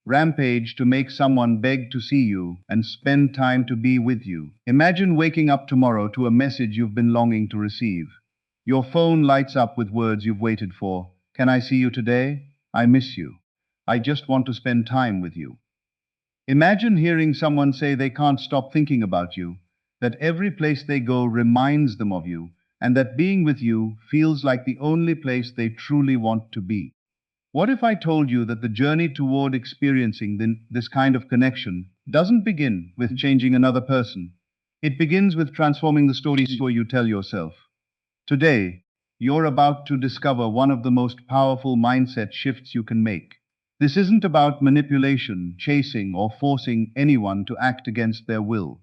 Rampage to make someone beg to see you and spend time to be with you. Imagine waking up tomorrow to a message you've been longing to receive. Your phone lights up with words you've waited for. Can I see you today? I miss you. I just want to spend time with you. Imagine hearing someone say they can't stop thinking about you, that every place they go reminds them of you, and that being with you feels like the only place they truly want to be. What if I told you that the journey toward experiencing this kind of connection doesn't begin with changing another person? It begins with transforming the stories you tell yourself. Today, you're about to discover one of the most powerful mindset shifts you can make. This isn't about manipulation, chasing, or forcing anyone to act against their will.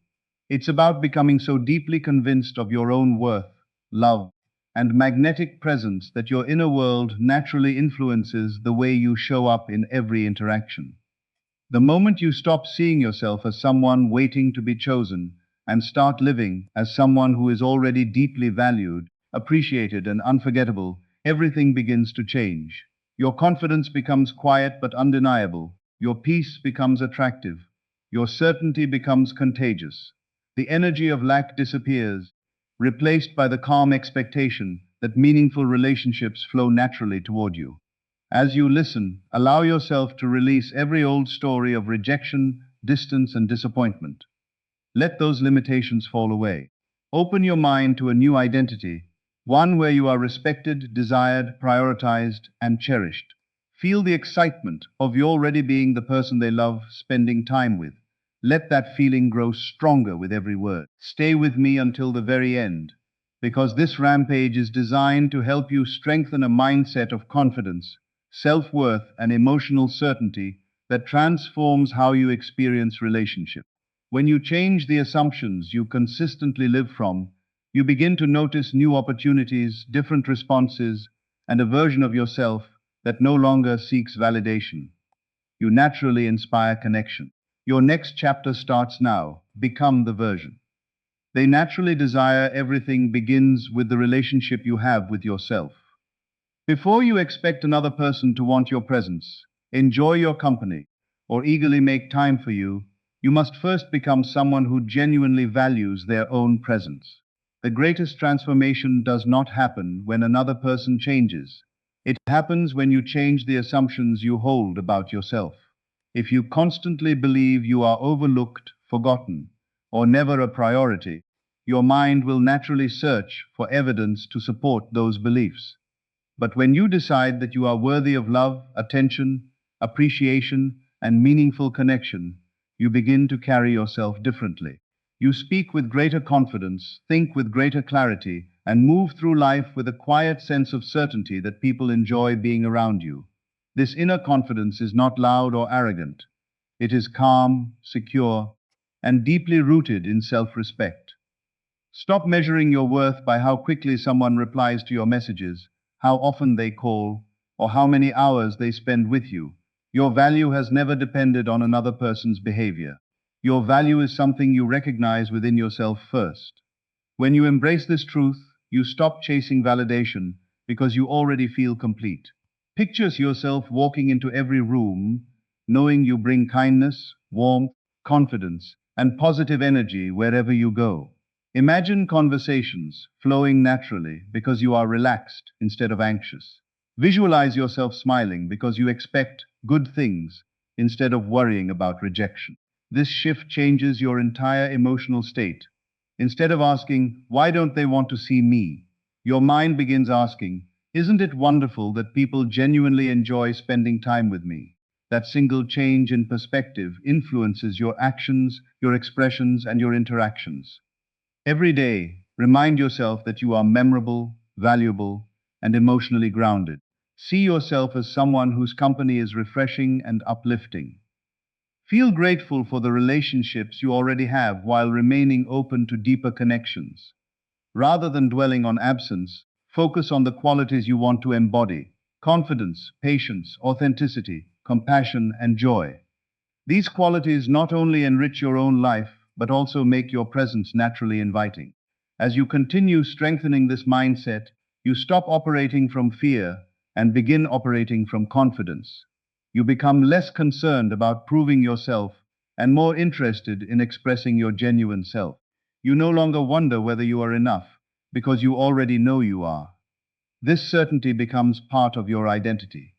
It's about becoming so deeply convinced of your own worth, love, and magnetic presence that your inner world naturally influences the way you show up in every interaction. The moment you stop seeing yourself as someone waiting to be chosen and start living as someone who is already deeply valued, appreciated, and unforgettable, everything begins to change. Your confidence becomes quiet but undeniable. Your peace becomes attractive. Your certainty becomes contagious. The energy of lack disappears, replaced by the calm expectation that meaningful relationships flow naturally toward you. As you listen, allow yourself to release every old story of rejection, distance, and disappointment. Let those limitations fall away. Open your mind to a new identity, one where you are respected, desired, prioritized, and cherished. Feel the excitement of you already being the person they love spending time with. Let that feeling grow stronger with every word. Stay with me until the very end, because this rampage is designed to help you strengthen a mindset of confidence, self-worth, and emotional certainty that transforms how you experience relationships. When you change the assumptions you consistently live from, you begin to notice new opportunities, different responses, and a version of yourself that no longer seeks validation. You naturally inspire connection. Your next chapter starts now. Become the version. They naturally desire everything begins with the relationship you have with yourself. Before you expect another person to want your presence, enjoy your company, or eagerly make time for you, you must first become someone who genuinely values their own presence. The greatest transformation does not happen when another person changes. It happens when you change the assumptions you hold about yourself. If you constantly believe you are overlooked, forgotten, or never a priority, your mind will naturally search for evidence to support those beliefs. But when you decide that you are worthy of love, attention, appreciation, and meaningful connection, you begin to carry yourself differently. You speak with greater confidence, think with greater clarity, and move through life with a quiet sense of certainty that people enjoy being around you. This inner confidence is not loud or arrogant. It is calm, secure, and deeply rooted in self-respect. Stop measuring your worth by how quickly someone replies to your messages, how often they call, or how many hours they spend with you. Your value has never depended on another person's behavior. Your value is something you recognize within yourself first. When you embrace this truth, you stop chasing validation because you already feel complete. Picture yourself walking into every room, knowing you bring kindness, warmth, confidence, and positive energy wherever you go. Imagine conversations flowing naturally because you are relaxed instead of anxious. Visualize yourself smiling because you expect good things instead of worrying about rejection. This shift changes your entire emotional state. Instead of asking, "Why don't they want to see me?" your mind begins asking, "Isn't it wonderful that people genuinely enjoy spending time with me?" That single change in perspective influences your actions, your expressions, and your interactions. Every day, remind yourself that you are memorable, valuable, and emotionally grounded. See yourself as someone whose company is refreshing and uplifting. Feel grateful for the relationships you already have while remaining open to deeper connections. Rather than dwelling on absence, focus on the qualities you want to embody: confidence, patience, authenticity, compassion, and joy. These qualities not only enrich your own life, but also make your presence naturally inviting. As you continue strengthening this mindset, you stop operating from fear and begin operating from confidence. You become less concerned about proving yourself and more interested in expressing your genuine self. You no longer wonder whether you are enough, because you already know you are. This certainty becomes part of your identity.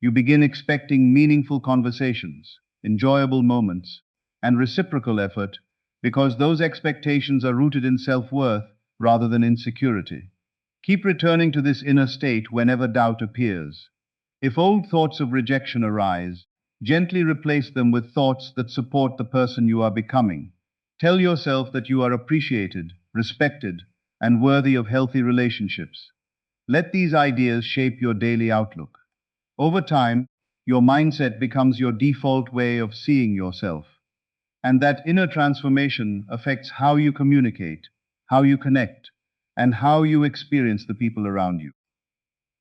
You begin expecting meaningful conversations, enjoyable moments, and reciprocal effort because those expectations are rooted in self-worth rather than insecurity. Keep returning to this inner state whenever doubt appears. If old thoughts of rejection arise, gently replace them with thoughts that support the person you are becoming. Tell yourself that you are appreciated, respected, and worthy of healthy relationships. Let these ideas shape your daily outlook. Over time, your mindset becomes your default way of seeing yourself. And that inner transformation affects how you communicate, how you connect, and how you experience the people around you.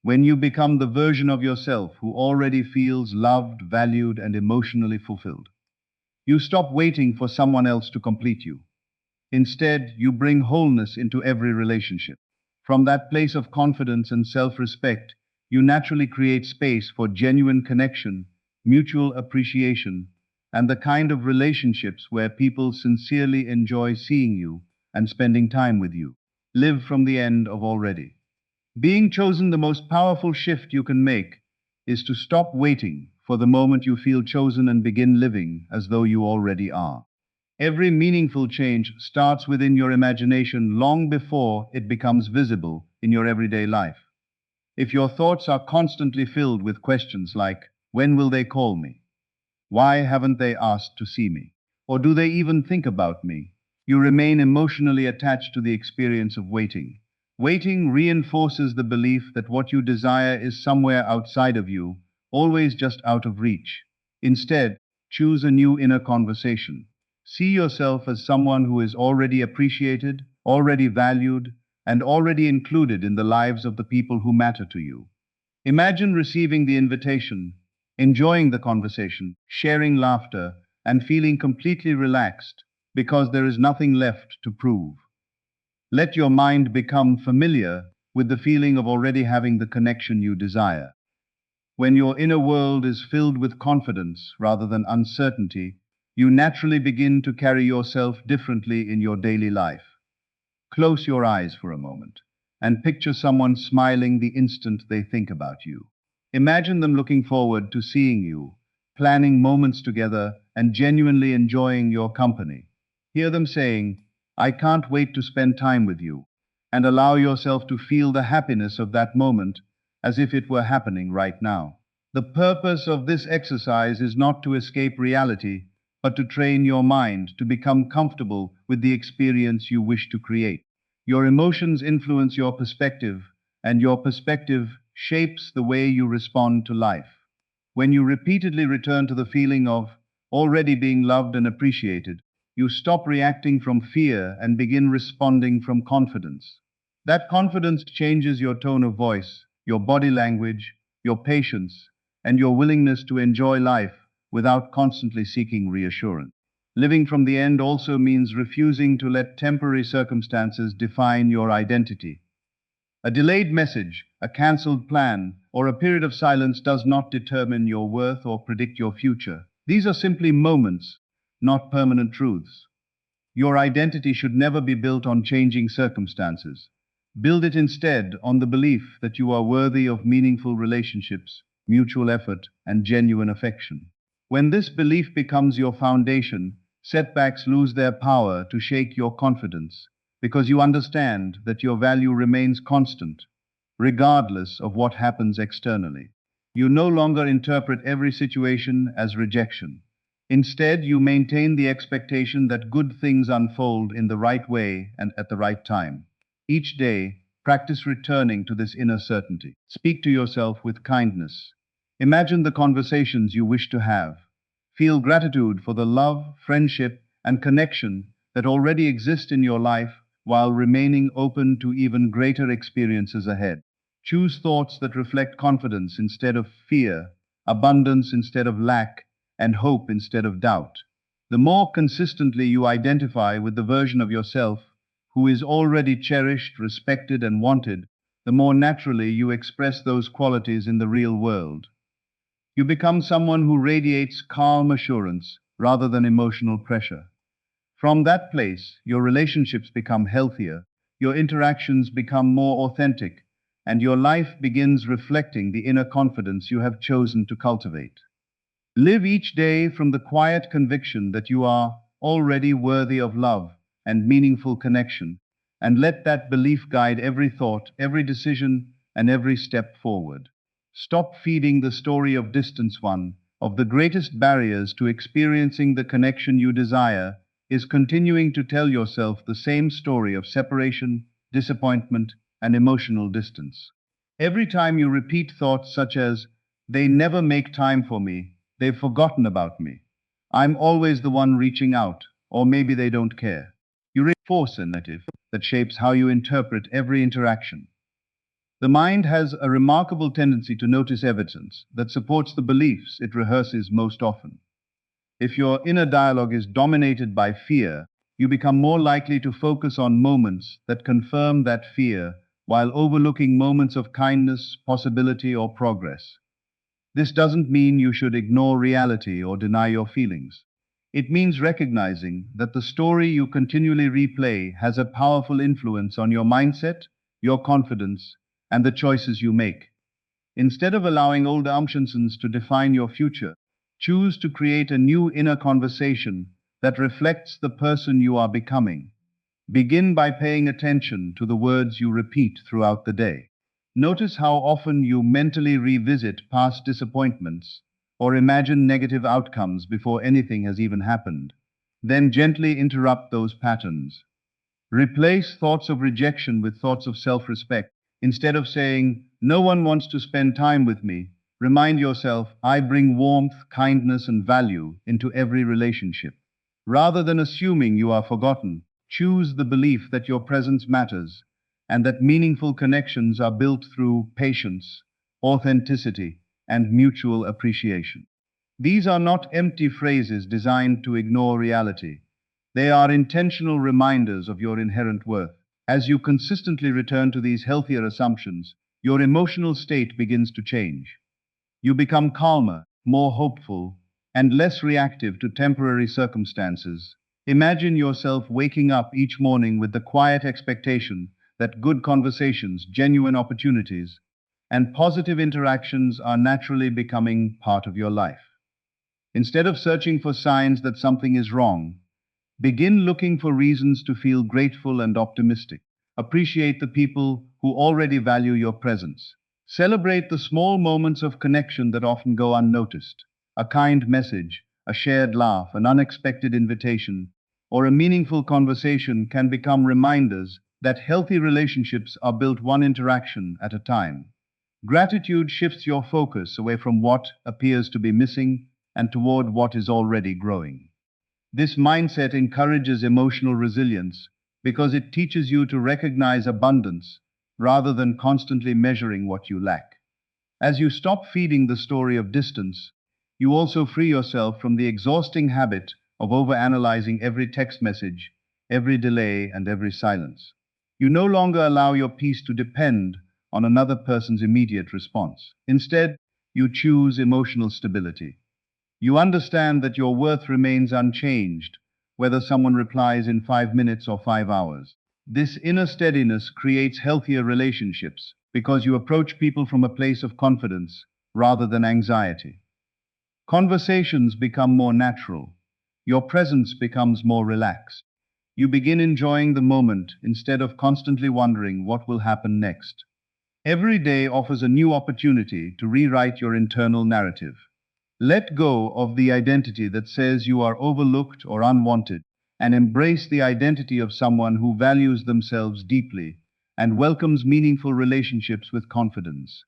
When you become the version of yourself who already feels loved, valued, and emotionally fulfilled, you stop waiting for someone else to complete you. Instead, you bring wholeness into every relationship. From that place of confidence and self-respect, you naturally create space for genuine connection, mutual appreciation, and the kind of relationships where people sincerely enjoy seeing you and spending time with you. Live from the end of already. Being chosen, the most powerful shift you can make is to stop waiting for the moment you feel chosen and begin living as though you already are. Every meaningful change starts within your imagination long before it becomes visible in your everyday life. If your thoughts are constantly filled with questions like, when will they call me? Why haven't they asked to see me? Or do they even think about me? You remain emotionally attached to the experience of waiting. Waiting reinforces the belief that what you desire is somewhere outside of you, always just out of reach. Instead, choose a new inner conversation. See yourself as someone who is already appreciated, already valued, and already included in the lives of the people who matter to you. Imagine receiving the invitation, enjoying the conversation, sharing laughter, and feeling completely relaxed because there is nothing left to prove. Let your mind become familiar with the feeling of already having the connection you desire. When your inner world is filled with confidence rather than uncertainty, you naturally begin to carry yourself differently in your daily life. Close your eyes for a moment and picture someone smiling the instant they think about you. Imagine them looking forward to seeing you, planning moments together, and genuinely enjoying your company. Hear them saying, I can't wait to spend time with you, and allow yourself to feel the happiness of that moment as if it were happening right now. The purpose of this exercise is not to escape reality, but to train your mind to become comfortable with the experience you wish to create. Your emotions influence your perspective, and your perspective shapes the way you respond to life. When you repeatedly return to the feeling of already being loved and appreciated, you stop reacting from fear and begin responding from confidence. That confidence changes your tone of voice, your body language, your patience, and your willingness to enjoy life without constantly seeking reassurance. Living from the end also means refusing to let temporary circumstances define your identity. A delayed message, a cancelled plan, or a period of silence does not determine your worth or predict your future. These are simply moments, not permanent truths. Your identity should never be built on changing circumstances. Build it instead on the belief that you are worthy of meaningful relationships, mutual effort, and genuine affection. When this belief becomes your foundation, setbacks lose their power to shake your confidence, because you understand that your value remains constant, regardless of what happens externally. You no longer interpret every situation as rejection. Instead, you maintain the expectation that good things unfold in the right way and at the right time. Each day, practice returning to this inner certainty. Speak to yourself with kindness. Imagine the conversations you wish to have. Feel gratitude for the love, friendship, and connection that already exist in your life while remaining open to even greater experiences ahead. Choose thoughts that reflect confidence instead of fear, abundance instead of lack, and hope instead of doubt. The more consistently you identify with the version of yourself who is already cherished, respected, and wanted, the more naturally you express those qualities in the real world. You become someone who radiates calm assurance rather than emotional pressure. From that place, your relationships become healthier, your interactions become more authentic, and your life begins reflecting the inner confidence you have chosen to cultivate. Live each day from the quiet conviction that you are already worthy of love and meaningful connection, and let that belief guide every thought, every decision, and every step forward. Stop feeding the story of distance. One of the greatest barriers to experiencing the connection you desire is continuing to tell yourself the same story of separation, disappointment, and emotional distance. Every time you repeat thoughts such as, they never make time for me, they've forgotten about me, I'm always the one reaching out, or maybe they don't care, you reinforce a narrative that shapes how you interpret every interaction. The mind has a remarkable tendency to notice evidence that supports the beliefs it rehearses most often. If your inner dialogue is dominated by fear, you become more likely to focus on moments that confirm that fear while overlooking moments of kindness, possibility, or progress. This doesn't mean you should ignore reality or deny your feelings. It means recognizing that the story you continually replay has a powerful influence on your mindset, your confidence, and the choices you make. Instead of allowing old assumptions to define your future, choose to create a new inner conversation that reflects the person you are becoming. Begin by paying attention to the words you repeat throughout the day. Notice how often you mentally revisit past disappointments or imagine negative outcomes before anything has even happened. Then gently interrupt those patterns. Replace thoughts of rejection with thoughts of self-respect. Instead of saying, no one wants to spend time with me, remind yourself, I bring warmth, kindness, and value into every relationship. Rather than assuming you are forgotten, choose the belief that your presence matters and that meaningful connections are built through patience, authenticity, and mutual appreciation. These are not empty phrases designed to ignore reality. They are intentional reminders of your inherent worth. As you consistently return to these healthier assumptions, your emotional state begins to change. You become calmer, more hopeful, and less reactive to temporary circumstances. Imagine yourself waking up each morning with the quiet expectation that good conversations, genuine opportunities, and positive interactions are naturally becoming part of your life. Instead of searching for signs that something is wrong, begin looking for reasons to feel grateful and optimistic. Appreciate the people who already value your presence. Celebrate the small moments of connection that often go unnoticed. A kind message, a shared laugh, an unexpected invitation, or a meaningful conversation can become reminders that healthy relationships are built one interaction at a time. Gratitude shifts your focus away from what appears to be missing and toward what is already growing. This mindset encourages emotional resilience because it teaches you to recognize abundance rather than constantly measuring what you lack. As you stop feeding the story of distance, you also free yourself from the exhausting habit of overanalyzing every text message, every delay, and every silence. You no longer allow your peace to depend on another person's immediate response. Instead, you choose emotional stability. You understand that your worth remains unchanged, whether someone replies in 5 minutes or 5 hours. This inner steadiness creates healthier relationships because you approach people from a place of confidence rather than anxiety. Conversations become more natural. Your presence becomes more relaxed. You begin enjoying the moment instead of constantly wondering what will happen next. Every day offers a new opportunity to rewrite your internal narrative. Let go of the identity that says you are overlooked or unwanted, and embrace the identity of someone who values themselves deeply and welcomes meaningful relationships with confidence.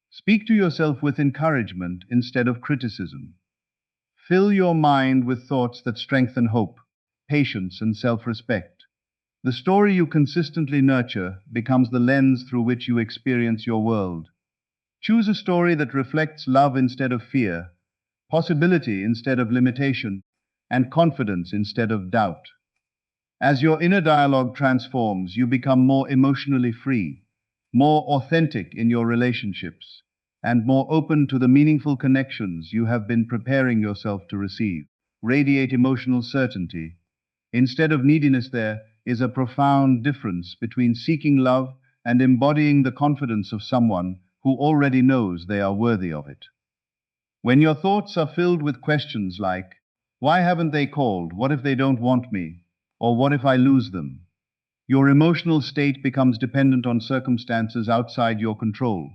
Speak to yourself with encouragement instead of criticism. Fill your mind with thoughts that strengthen hope, patience, and self-respect. The story you consistently nurture becomes the lens through which you experience your world. Choose a story that reflects love instead of fear, possibility instead of limitation, and confidence instead of doubt. As your inner dialogue transforms, you become more emotionally free, more authentic in your relationships, and more open to the meaningful connections you have been preparing yourself to receive. Radiate emotional certainty. Instead of neediness, there is a profound difference between seeking love and embodying the confidence of someone who already knows they are worthy of it. When your thoughts are filled with questions like, why haven't they called? What if they don't want me? Or what if I lose them? Your emotional state becomes dependent on circumstances outside your control.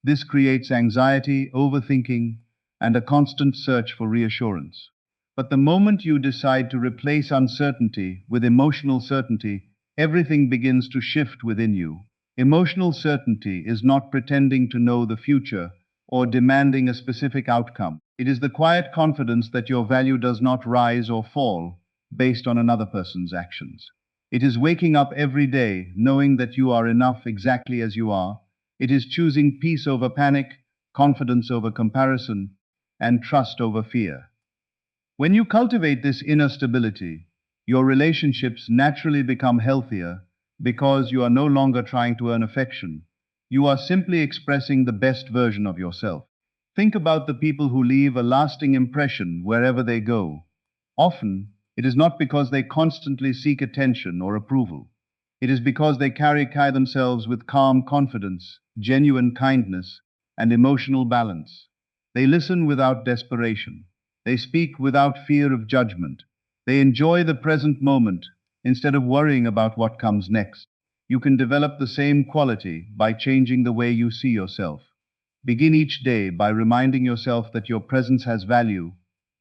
This creates anxiety, overthinking, and a constant search for reassurance. But the moment you decide to replace uncertainty with emotional certainty, everything begins to shift within you. Emotional certainty is not pretending to know the future or demanding a specific outcome. It is the quiet confidence that your value does not rise or fall based on another person's actions. It is waking up every day knowing that you are enough exactly as you are. It is choosing peace over panic, confidence over comparison, and trust over fear. When you cultivate this inner stability, your relationships naturally become healthier because you are no longer trying to earn affection. You are simply expressing the best version of yourself. Think about the people who leave a lasting impression wherever they go. Often, it is not because they constantly seek attention or approval. It is because they carry themselves with calm confidence, genuine kindness, and emotional balance. They listen without desperation. They speak without fear of judgment. They enjoy the present moment instead of worrying about what comes next. You can develop the same quality by changing the way you see yourself. Begin each day by reminding yourself that your presence has value,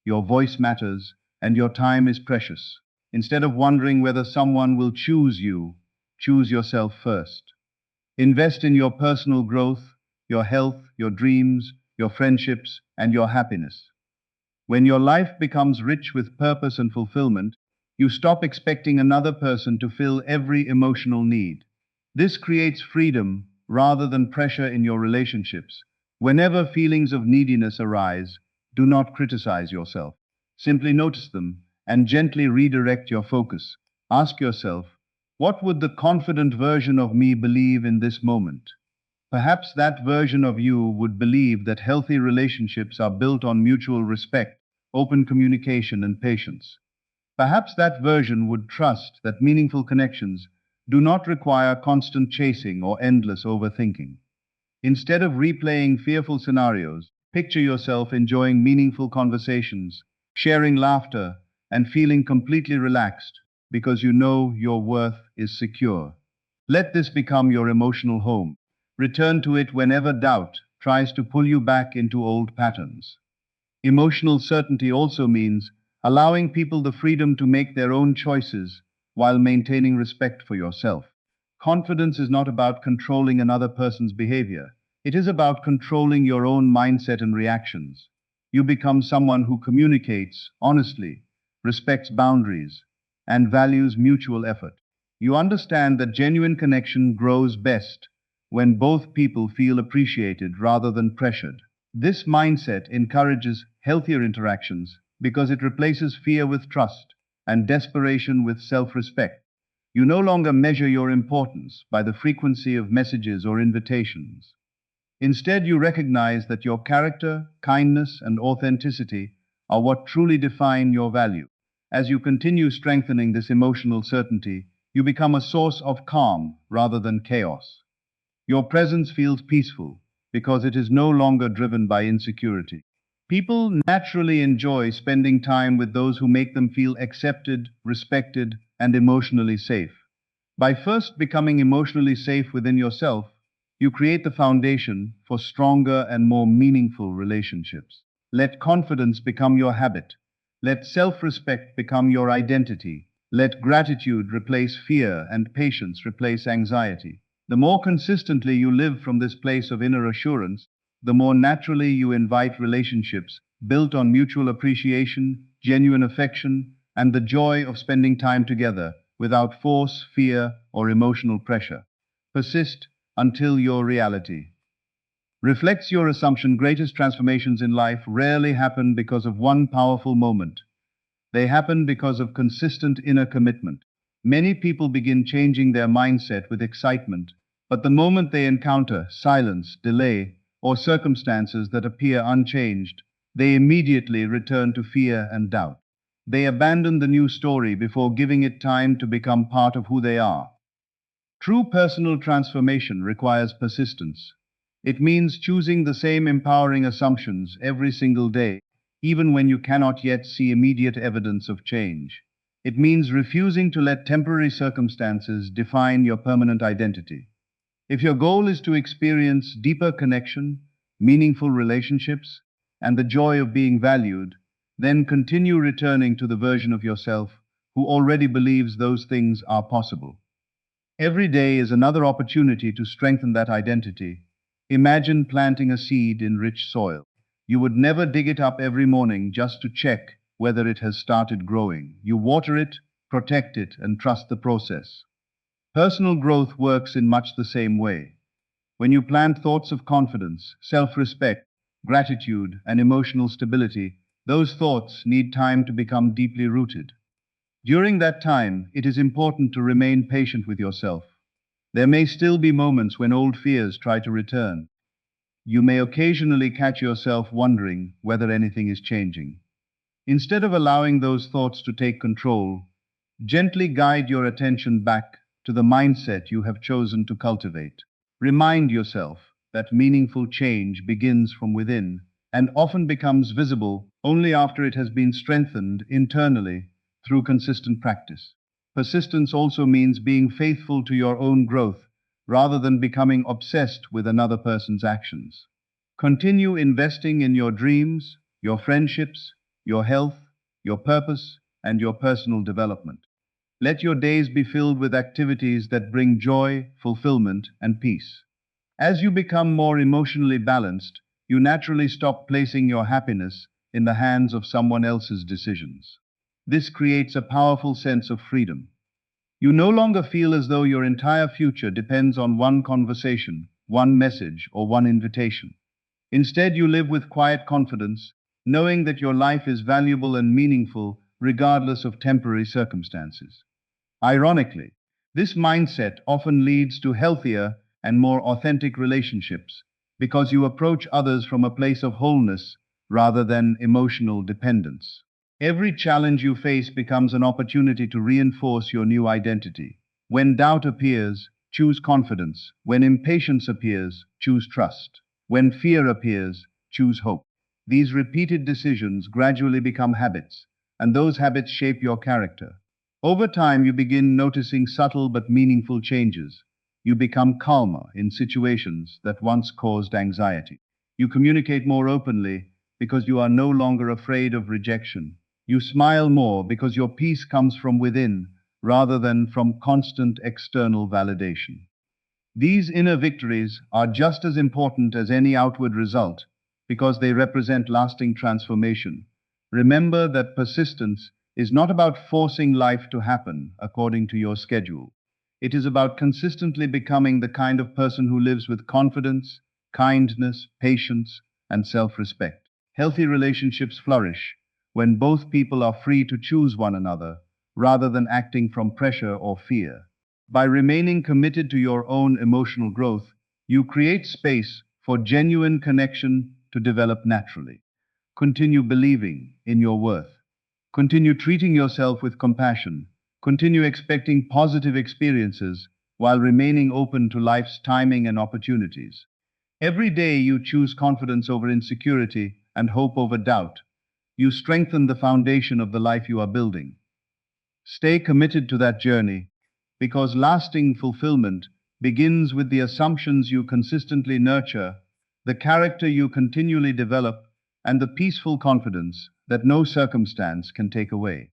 your voice matters, and your time is precious. Instead of wondering whether someone will choose you, choose yourself first. Invest in your personal growth, your health, your dreams, your friendships, and your happiness. When your life becomes rich with purpose and fulfillment, you stop expecting another person to fill every emotional need. This creates freedom rather than pressure in your relationships. Whenever feelings of neediness arise, do not criticize yourself. Simply notice them and gently redirect your focus. Ask yourself, what would the confident version of me believe in this moment? Perhaps that version of you would believe that healthy relationships are built on mutual respect, open communication, and patience. Perhaps that version would trust that meaningful connections do not require constant chasing or endless overthinking. Instead of replaying fearful scenarios, picture yourself enjoying meaningful conversations, sharing laughter, and feeling completely relaxed because you know your worth is secure. Let this become your emotional home. Return to it whenever doubt tries to pull you back into old patterns. Emotional certainty also means allowing people the freedom to make their own choices while maintaining respect for yourself. Confidence is not about controlling another person's behavior. It is about controlling your own mindset and reactions. You become someone who communicates honestly, respects boundaries, and values mutual effort. You understand that genuine connection grows best when both people feel appreciated rather than pressured. This mindset encourages healthier interactions because it replaces fear with trust and desperation with self-respect. You no longer measure your importance by the frequency of messages or invitations. Instead, you recognize that your character, kindness, and authenticity are what truly define your value. As you continue strengthening this emotional certainty, you become a source of calm rather than chaos. Your presence feels peaceful because it is no longer driven by insecurity. People naturally enjoy spending time with those who make them feel accepted, respected, and emotionally safe. By first becoming emotionally safe within yourself, you create the foundation for stronger and more meaningful relationships. Let confidence become your habit. Let self-respect become your identity. Let gratitude replace fear and patience replace anxiety. The more consistently you live from this place of inner assurance, the more naturally you invite relationships built on mutual appreciation, genuine affection, and the joy of spending time together without force, fear, or emotional pressure. Persist until your reality reflects your assumption. Greatest transformations in life rarely happen because of one powerful moment. They happen because of consistent inner commitment. Many people begin changing their mindset with excitement, but the moment they encounter silence, delay, or circumstances that appear unchanged, they immediately return to fear and doubt. They abandon the new story before giving it time to become part of who they are. True personal transformation requires persistence. It means choosing the same empowering assumptions every single day, even when you cannot yet see immediate evidence of change. It means refusing to let temporary circumstances define your permanent identity. If your goal is to experience deeper connection, meaningful relationships, and the joy of being valued, then continue returning to the version of yourself who already believes those things are possible. Every day is another opportunity to strengthen that identity. Imagine planting a seed in rich soil. You would never dig it up every morning just to check whether it has started growing. You water it, protect it, and trust the process. Personal growth works in much the same way. When you plant thoughts of confidence, self-respect, gratitude, and emotional stability, those thoughts need time to become deeply rooted. During that time, it is important to remain patient with yourself. There may still be moments when old fears try to return. You may occasionally catch yourself wondering whether anything is changing. Instead of allowing those thoughts to take control, gently guide your attention back to the mindset you have chosen to cultivate. Remind yourself that meaningful change begins from within and often becomes visible only after it has been strengthened internally through consistent practice. Persistence also means being faithful to your own growth rather than becoming obsessed with another person's actions. Continue investing in your dreams, your friendships, your health, your purpose, and your personal development. Let your days be filled with activities that bring joy, fulfillment, and peace. As you become more emotionally balanced, you naturally stop placing your happiness in the hands of someone else's decisions. This creates a powerful sense of freedom. You no longer feel as though your entire future depends on one conversation, one message, or one invitation. Instead, you live with quiet confidence, knowing that your life is valuable and meaningful regardless of temporary circumstances. Ironically, this mindset often leads to healthier and more authentic relationships because you approach others from a place of wholeness rather than emotional dependence. Every challenge you face becomes an opportunity to reinforce your new identity. When doubt appears, choose confidence. When impatience appears, choose trust. When fear appears, choose hope. These repeated decisions gradually become habits, and those habits shape your character. Over time, you begin noticing subtle but meaningful changes. You become calmer in situations that once caused anxiety. You communicate more openly because you are no longer afraid of rejection. You smile more because your peace comes from within rather than from constant external validation. These inner victories are just as important as any outward result because they represent lasting transformation. Remember that persistence is not about forcing life to happen according to your schedule. It is about consistently becoming the kind of person who lives with confidence, kindness, patience, and self-respect. Healthy relationships flourish when both people are free to choose one another rather than acting from pressure or fear. By remaining committed to your own emotional growth, you create space for genuine connection to develop naturally. Continue believing in your worth. Continue treating yourself with compassion. Continue expecting positive experiences while remaining open to life's timing and opportunities. Every day you choose confidence over insecurity and hope over doubt. You strengthen the foundation of the life you are building. Stay committed to that journey because lasting fulfillment begins with the assumptions you consistently nurture, the character you continually develop, and the peaceful confidence that no circumstance can take away.